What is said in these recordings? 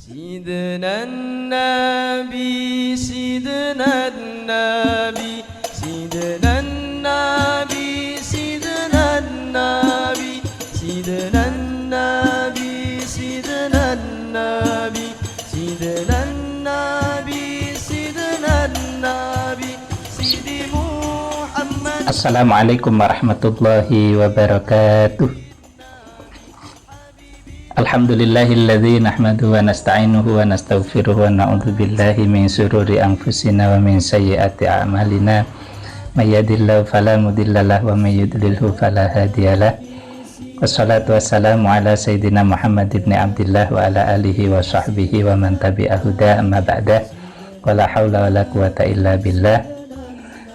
سيدنا النبي سيدنا النبي سيدنا النبي سيدنا النبي سيدنا النبي سيدنا النبي سيدنا النبي سيدنا النبي سيدي محمد. Assalamualaikum warahmatullahi wabarakatuh. Alhamdulillahilladzi nahmaduhu wa nasta'inuhu wa nastaghfiruhu wa na'udzu billahi min syururi anfusina wa min sayyiati a'malina. May yahdihillahu fala mudhillalah wa may yudlilhu fala hadiyalah. Wassalatu wassalamu ala sayyidina Muhammad ibn Abdillah wa ala alihi wa sahbihi wa man tabi'a huda amma ba'da. Wala haula wala quwata illa billah.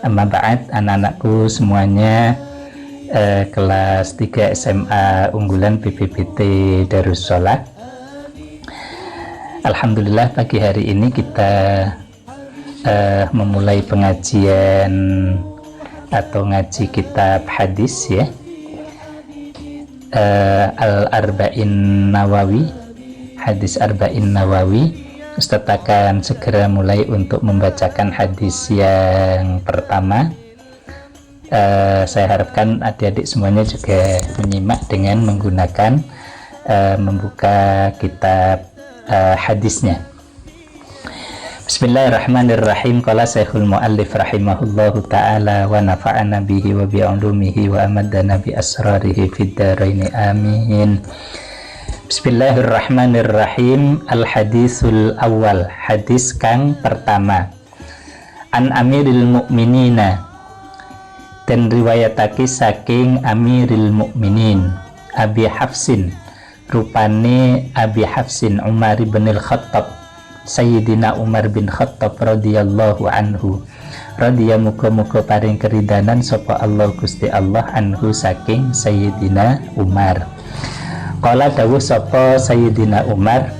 Amma ba'd, anak-anakku semuanya, kelas 3 SMA unggulan PPPT Darussalah. Alhamdulillah pagi hari ini kita memulai pengajian atau ngaji kitab hadis ya, Al-Arba'in Nawawi, hadis Arba'in Nawawi. Ustadz akan segera mulai untuk membacakan hadis yang pertama. Saya harapkan adik-adik semuanya juga menyimak dengan menggunakan membuka kitab hadisnya. Bismillahirrahmanirrahim. Qala Syekhul Mu'allif rahimahullahu ta'ala wa nafa'ana bihi wa bi'ulumihi wa amadana bi asrarihi fid dharaini amin. Bismillahirrahmanirrahim. Al-hadisul awal, hadis kang pertama. An Amiril Mu'minina, dan riwayatake saking Amiril Mukminin Abi Hafsin, rupane Abi Hafsin Umar bin Al-Khattab, Sayyidina Umar bin Khattab radhiyallahu anhu. Radhiya muga-muga paring keridanan sapa Allah Gusti Allah anhu saking Sayyidina Umar. Qala dawuh sapa Sayyidina Umar,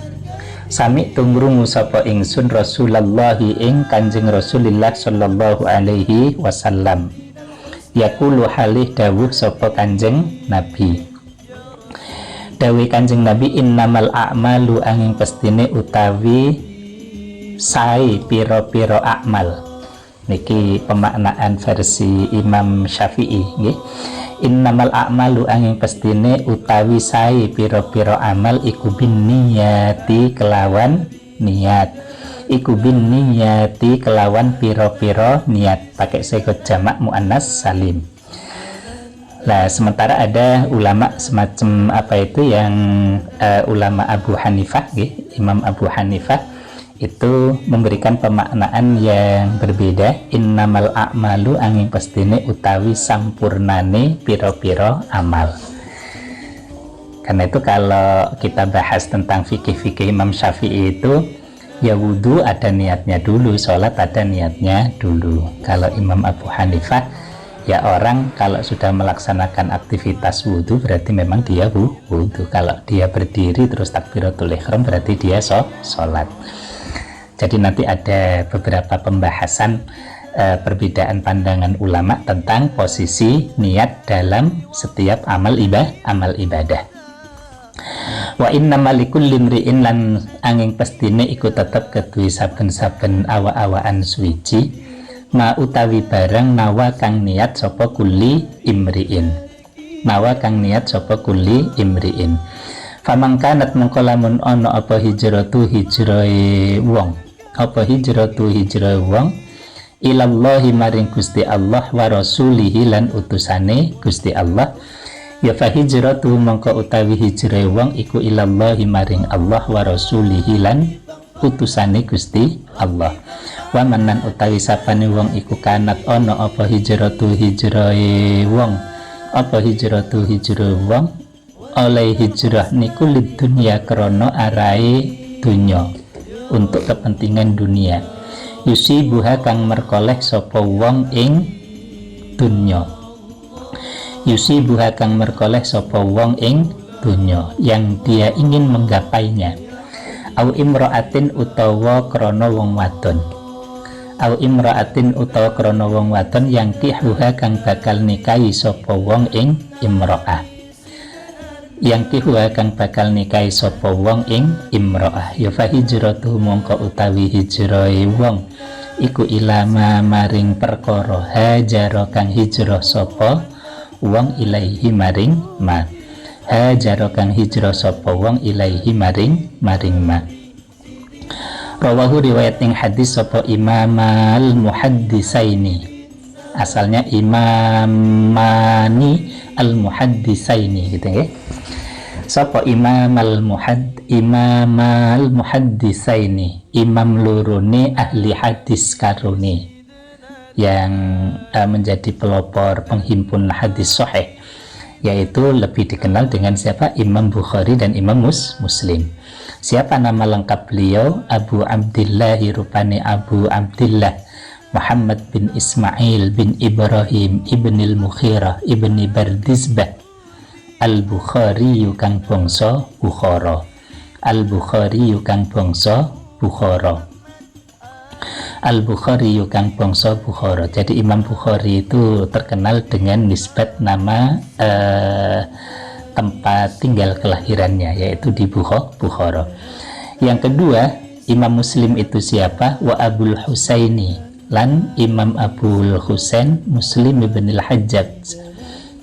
sami tumrungu sapa ingsun Rasulullah ing Kanjeng Rasulullah sallallahu alaihi wasallam. Yaqulu halih dawuh sapa Kanjeng Nabi. Dawuh Kanjeng Nabi, innamal a'malu angin pestine utawi sae pira-pira amal. Niki pemaknaan versi Imam Syafi'i nggih. Innamal a'malu angin pestine utawi sae pira-pira amal iku bin niyati kelawan niat. Iku bin niyati kelawan piro-piro niat, pakai sekot jamak muannas salim. Nah, sementara ada ulama semacam apa itu yang ulama Abu Hanifah, Imam Abu Hanifah itu memberikan pemaknaan yang berbeda. Innamal a'malu angin pestine utawi sampurnane piro-piro amal. Karena itu kalau kita bahas tentang fikih-fikih Imam Syafi'i itu, ya wudhu ada niatnya dulu, sholat ada niatnya dulu. Kalau Imam Abu Hanifah, ya orang kalau sudah melaksanakan aktivitas wudhu berarti memang dia wudhu. Kalau dia berdiri terus takbiratul ihram berarti dia sholat. Jadi nanti ada beberapa pembahasan perbedaan pandangan ulama tentang posisi niat dalam setiap amal ibadah. Wa inna malikul limri'in lan angin pestine iku tetep kedue saben-saben awa-awaan suwiji ma utawi barang nawa kang niat sapa kuli imri'in. Nawa kang niat sapa kuli imri'in. Famangkanat mengko lamun ana apa hijratu hijrahe wong. Apa hijratu hijrahe wong ilallahi maring Gusti Allah wa rasulihi lan utusane Gusti Allah. Ya fa hijratu mongko utawi hijrahe wong iku ilallahi maring Allah wa rasulihi lan utusane Gusti Allah. Wa manan utawi sapane wong iku kanat ana apa hijratu hijrahe wong, apa hijratu hijrahe wong oleh hijrah niku lid dunya krana arahe dunya, untuk kepentingan dunia. Yusibuha kang merkoleh sapa wong ing dunya. Yusibuha kang merkoleh sapa wong ing dunya yang dia ingin menggapainya. Au imra'atin utawa krana wong wadon. Au imra'atin utawa krana wong wadon yang kihuha kang bakal nikahi sapa wong ing imra'ah. yang kihuwa kang bakal nikahi sapa wong ing imro'ah ya fa hijratuhu mongko utawi hijrahe wong iku ilama maring perkara hajara kang hijrah sapa wong ilaihi maring ma hajara kang hijrah sapa wong ilaihi maring ma. Rawahu riwayat ing hadis sapa Imamal Muhaddisaini, asalnya Imamani al Muhaddisaini gitu ya. Sapa Imamal Muhaddisaini, imam lurune ahli hadis karone yang menjadi pelopor penghimpun hadis sahih, yaitu lebih dikenal dengan siapa? Imam Bukhari dan Imam Muslim. Siapa nama lengkap beliau? Abu Abdillah, rupane Abu Abdillah Muhammad bin Ismail bin Ibrahim ibnil Mukhirah ibni Bardizbah Al-Bukhari kang bangsa Bukhara. Al-Bukhari kang bangsa Bukhara. Al-Bukhari kang bangsa Bukhara. Jadi Imam Bukhari itu terkenal dengan nisbat nama tempat tinggal kelahirannya, yaitu di Bukhara. Yang kedua, Imam Muslim itu siapa? Wa Abul Husaini, lan Imam Abul Husain Muslim ibn al-Hajjaj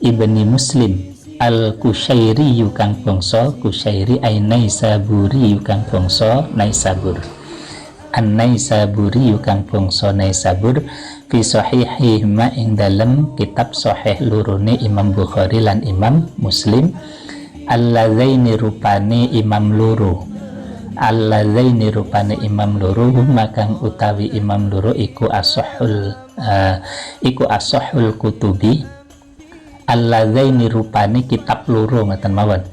ibni Muslim Al-Kushairi kang bangsa Kushairi, Naisaburi kang bangsa Naisabur, An-Naisaburi kang bangsa Naisabur, fi sahihi ma ing dalem kitab sahih lurune Imam Bukhari lan Imam Muslim, alladzaini rupane imam loro, alladzaini rupane imam loro, makang utawi imam loro iku asahul kutubi, alladzaini rupane kitab loro ngoten mawon,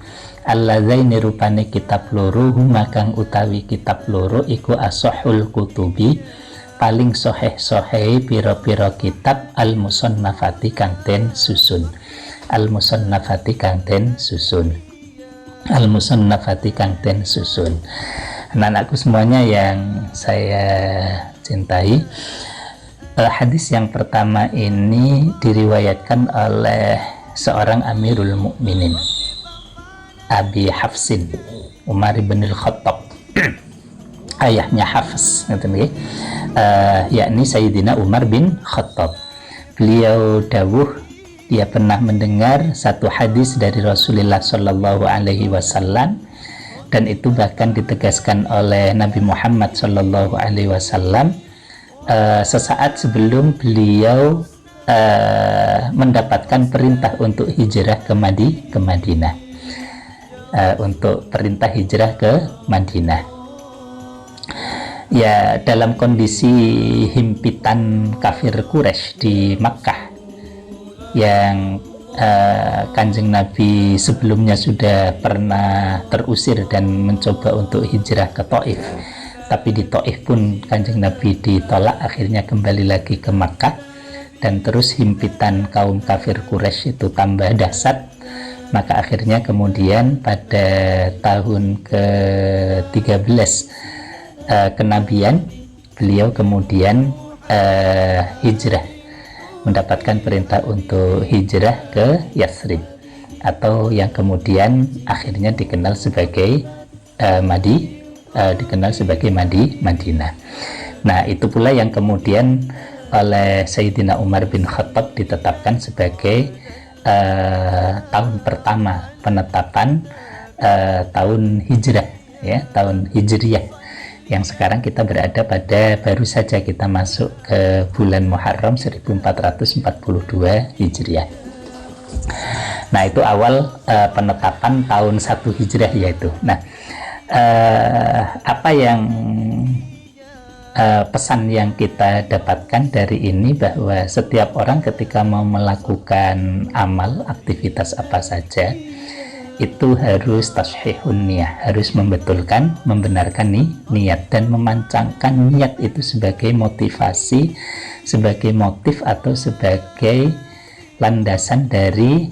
alladzaini rupane kitab loro, makang utawi kitab loro iku asahul kutubi, paling soheh piro-piro kitab al-musannafati kang den susun, al-musannafati kang den susun, al-musannafati kang den susun. Anak-anakku semuanya yang saya cintai, hadis yang pertama ini diriwayatkan oleh seorang Amirul Mukminin Abi Hafsin Umar bin al-Khattab ayahnya Hafs, yakni Sayyidina Umar bin Khattab. Beliau dawuh dia pernah mendengar satu hadis dari Rasulullah Shallallahu Alaihi Wasallam, dan itu bahkan ditegaskan oleh Nabi Muhammad Shallallahu Alaihi Wasallam sesaat sebelum beliau mendapatkan perintah untuk hijrah ke Madinah, untuk perintah hijrah ke Madinah. Ya, dalam kondisi himpitan kafir Quraisy di Makkah yang Kanjeng Nabi sebelumnya sudah pernah terusir dan mencoba untuk hijrah ke Taif, tapi di Taif pun Kanjeng Nabi ditolak, akhirnya kembali lagi ke Makkah, dan terus himpitan kaum kafir Quraisy itu tambah dahsyat. Maka akhirnya kemudian pada tahun ke-13 kenabian, beliau kemudian hijrah, mendapatkan perintah untuk hijrah ke Yathrib, atau yang kemudian akhirnya dikenal sebagai Madinah. Nah, itu pula yang kemudian oleh Sayyidina Umar bin Khattab ditetapkan sebagai tahun pertama penetapan tahun hijrah, ya, tahun hijriyah, yang sekarang kita berada pada, baru saja kita masuk ke bulan Muharram 1442 Hijriah. Nah, itu awal penetapan tahun 1 Hijriah yaitu. Nah, apa yang pesan yang kita dapatkan dari ini, bahwa setiap orang ketika mau melakukan amal, aktivitas apa saja, itu harus tashihun niyah, harus membenarkan niat, dan memancangkan niat itu sebagai motivasi, sebagai motif atau sebagai landasan dari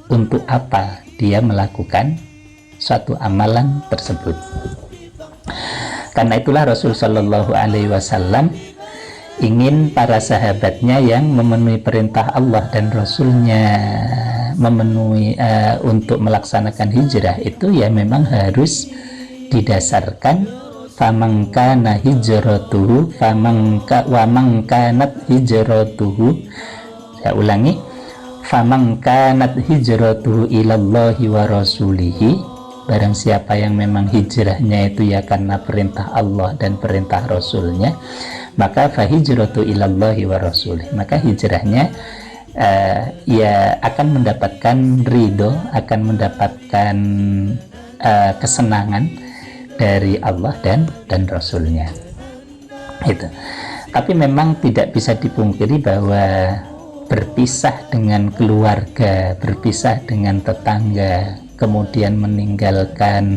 untuk apa dia melakukan suatu amalan tersebut. Karena itulah Rasul Shallallahu Alaihi Wasallam ingin para sahabatnya yang memenuhi perintah Allah dan Rasulnya memenuhi untuk melaksanakan hijrah itu ya memang harus didasarkan famangkana hijratuhu wamangkanat hijratuhu. Saya ulangi, famangkanat hijratuhu ilallahi wa rasulihi, barang siapa yang memang hijrahnya itu ya karena perintah Allah dan perintah Rasulnya, maka fahijratu ilallahi wa rasulih, maka hijrahnya ya akan mendapatkan ridho, akan mendapatkan kesenangan dari Allah dan Rasulnya itu. Tapi memang tidak bisa dipungkiri bahwa berpisah dengan keluarga, berpisah dengan tetangga, kemudian meninggalkan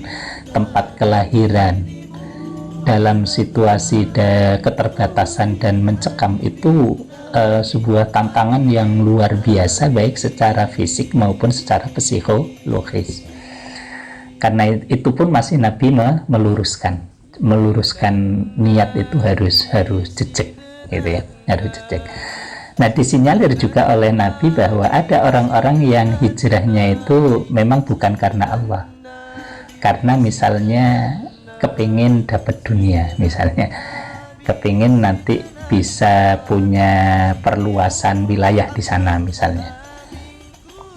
tempat kelahiran dalam situasi keterbatasan dan mencekam itu sebuah tantangan yang luar biasa, baik secara fisik maupun secara psikologis. Karena itu pun masih Nabi meluruskan niat itu harus jejak gitu ya, harus jejak. Nah, disinyalir juga oleh Nabi bahwa ada orang-orang yang hijrahnya itu memang bukan karena Allah, karena misalnya kepingin dapat dunia, misalnya kepingin nanti bisa punya perluasan wilayah di sana misalnya.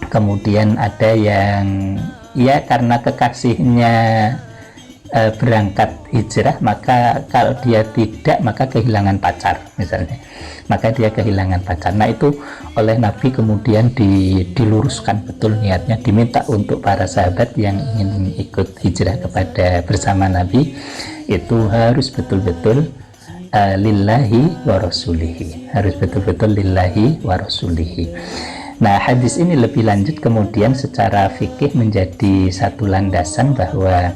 Kemudian ada yang ya karena kekasihnya berangkat hijrah, maka kalau dia tidak maka kehilangan pacar misalnya, maka dia kehilangan pacar. Nah, itu oleh Nabi kemudian diluruskan betul niatnya, diminta untuk para sahabat yang ingin ikut hijrah bersama Nabi itu harus betul-betul lillahi wa rasulihi, harus betul-betul lillahi wa rasulihi. Nah, hadis ini lebih lanjut kemudian secara fikih menjadi satu landasan bahwa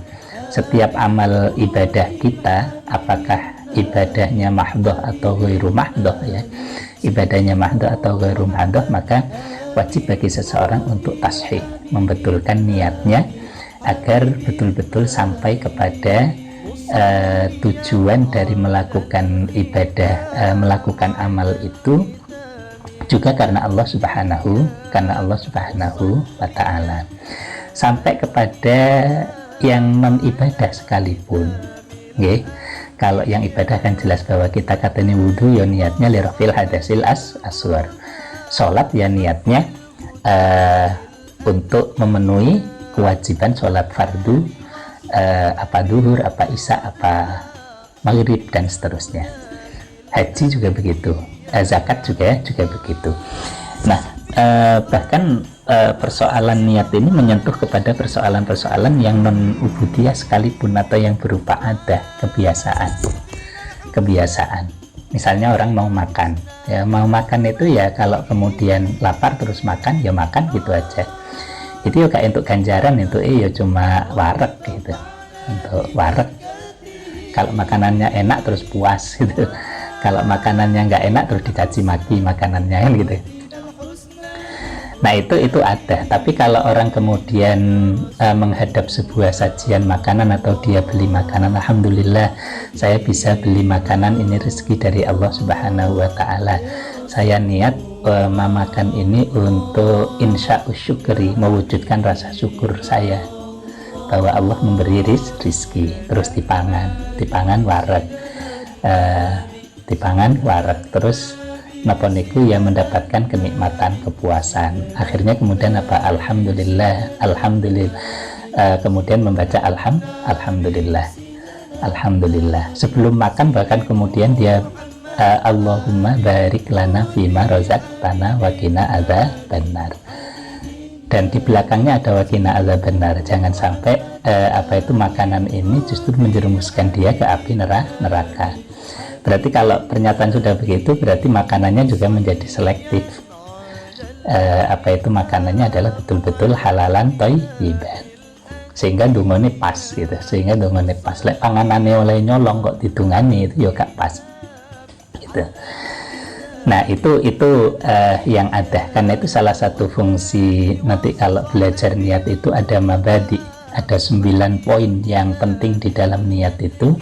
setiap amal ibadah kita, apakah ibadahnya mahdoh atau ghairu mahdoh ya, ibadahnya mahdoh atau ghairu mahdoh, maka wajib bagi seseorang untuk tashih, membetulkan niatnya agar betul-betul sampai kepada tujuan dari melakukan ibadah, melakukan amal itu juga karena Allah Subhanahu wa ta'ala, sampai kepada yang non ibadah sekalipun. Okay. Kalau yang ibadah kan jelas bahwa kita katanya wudhu ya niatnya lirafil hadasil aswar, sholat ya niatnya untuk memenuhi kewajiban sholat fardu, apa duhur, apa isya, apa maghrib dan seterusnya. Haji juga begitu, zakat juga begitu. Nah, bahkan persoalan niat ini menyentuh kepada persoalan-persoalan yang non-ubudiyah sekalipun, atau yang berupa adah, kebiasaan. Misalnya orang mau makan, ya mau makan itu ya kalau kemudian lapar terus makan, ya makan gitu aja. Itu ya kayak untuk ganjaran itu ya cuma wareg gitu, untuk wareg. Kalau makanannya enak terus puas gitu. Kalau makanannya nggak enak terus dicaci maki makanannya kan gitu. Nah, itu ada. Tapi kalau orang kemudian menghadap sebuah sajian makanan atau dia beli makanan, alhamdulillah saya bisa beli makanan, ini rezeki dari Allah Subhanahu wa ta'ala. Saya niat memakan ini untuk insya'u syukri, mewujudkan rasa syukur saya bahwa Allah memberi rizki, terus dipangan wareg, terus napa niku ya mendapatkan kenikmatan kepuasan. Akhirnya kemudian apa? Alhamdulillah, kemudian membaca alhamdulillah. Sebelum makan bahkan kemudian dia Allahumma barik lana fima razaqtana wa qina adzabannar. Dan di belakangnya ada wa qina adzabannar. Jangan sampai makanan ini justru menjerumuskan dia ke api neraka. Berarti kalau pernyataan sudah begitu, berarti makanannya juga menjadi selektif. Makanannya adalah betul-betul halalan thayyiban. Sehingga dungane pas gitu. Lek panganane oleh nyolong kok didungani itu ya gak pas. Gitu. Nah, itu yang ada. Karena itu salah satu fungsi nanti kalau belajar niat itu ada mabadi, ada 9 poin yang penting di dalam niat itu.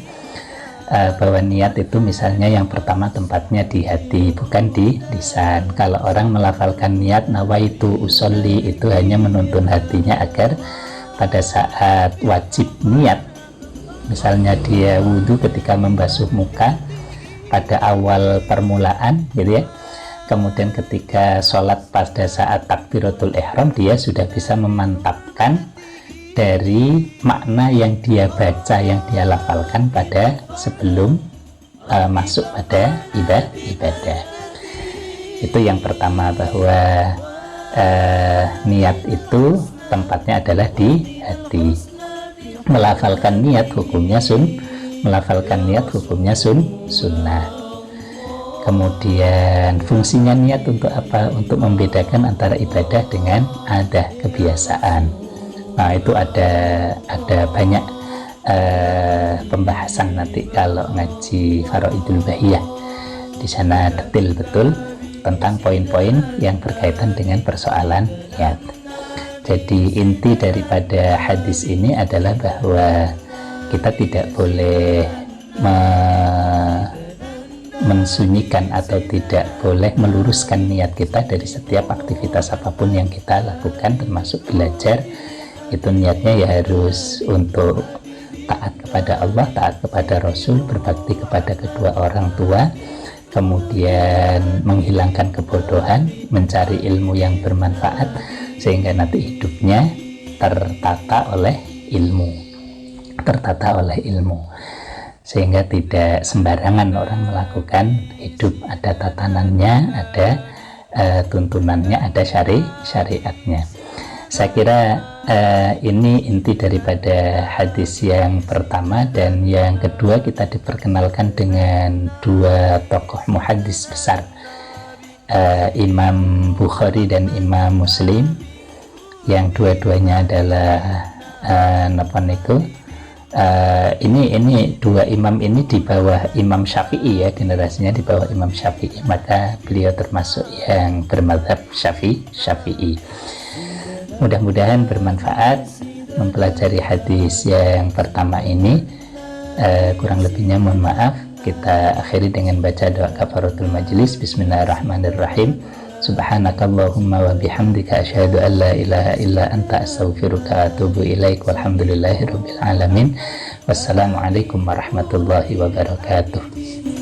bahwa niat itu misalnya yang pertama tempatnya di hati, bukan di lisan. Kalau orang melafalkan niat nawaitu usolli, itu hanya menuntun hatinya agar pada saat wajib niat, misalnya dia wudhu ketika membasuh muka pada awal permulaan gitu ya, kemudian ketika sholat pada saat takbiratul ihram, dia sudah bisa memantapkan dari makna yang dia baca, yang dia lafalkan pada sebelum masuk pada ibadah. Itu yang pertama, bahwa niat itu tempatnya adalah di hati. Melafalkan niat hukumnya sunnah. Kemudian fungsinya niat untuk apa? Untuk membedakan antara ibadah dengan adah, kebiasaan. Nah, itu ada banyak pembahasan nanti kalau ngaji Faraidul Bahiyah. Di sana detail betul tentang poin-poin yang berkaitan dengan persoalan niat. Jadi inti daripada hadis ini adalah bahwa kita tidak boleh mensunyikan atau tidak boleh meluruskan niat kita dari setiap aktivitas apapun yang kita lakukan, termasuk belajar. Itu niatnya ya harus untuk taat kepada Allah, taat kepada Rasul, berbakti kepada kedua orang tua, kemudian menghilangkan kebodohan, mencari ilmu yang bermanfaat, sehingga nanti hidupnya tertata oleh ilmu, sehingga tidak sembarangan orang melakukan hidup. Ada tatanannya, ada tuntunannya, ada syariatnya. Saya kira ini inti daripada hadis yang pertama. Dan yang kedua, kita diperkenalkan dengan dua tokoh muhaddis besar, Imam Bukhari dan Imam Muslim, yang dua-duanya adalah ini dua imam ini di bawah Imam Syafi'i ya, generasinya di bawah Imam Syafi'i, maka beliau termasuk yang bermadzhab Syafi'i. Mudah-mudahan bermanfaat mempelajari hadis yang pertama ini. Kurang lebihnya mohon maaf. Kita akhiri dengan baca doa kafaratul majlis. Bismillahirrahmanirrahim. Subhanakallahumma wa bihamdika asyhadu an la ilaha illa anta astaghfiruka wa atubu ilaik. Walhamdulillahirabbil alamin. Wassalamualaikum warahmatullahi wabarakatuh.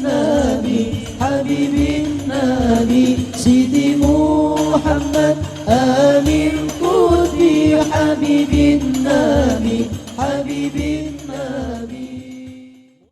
Nabi, Habibin Nabi, Sidi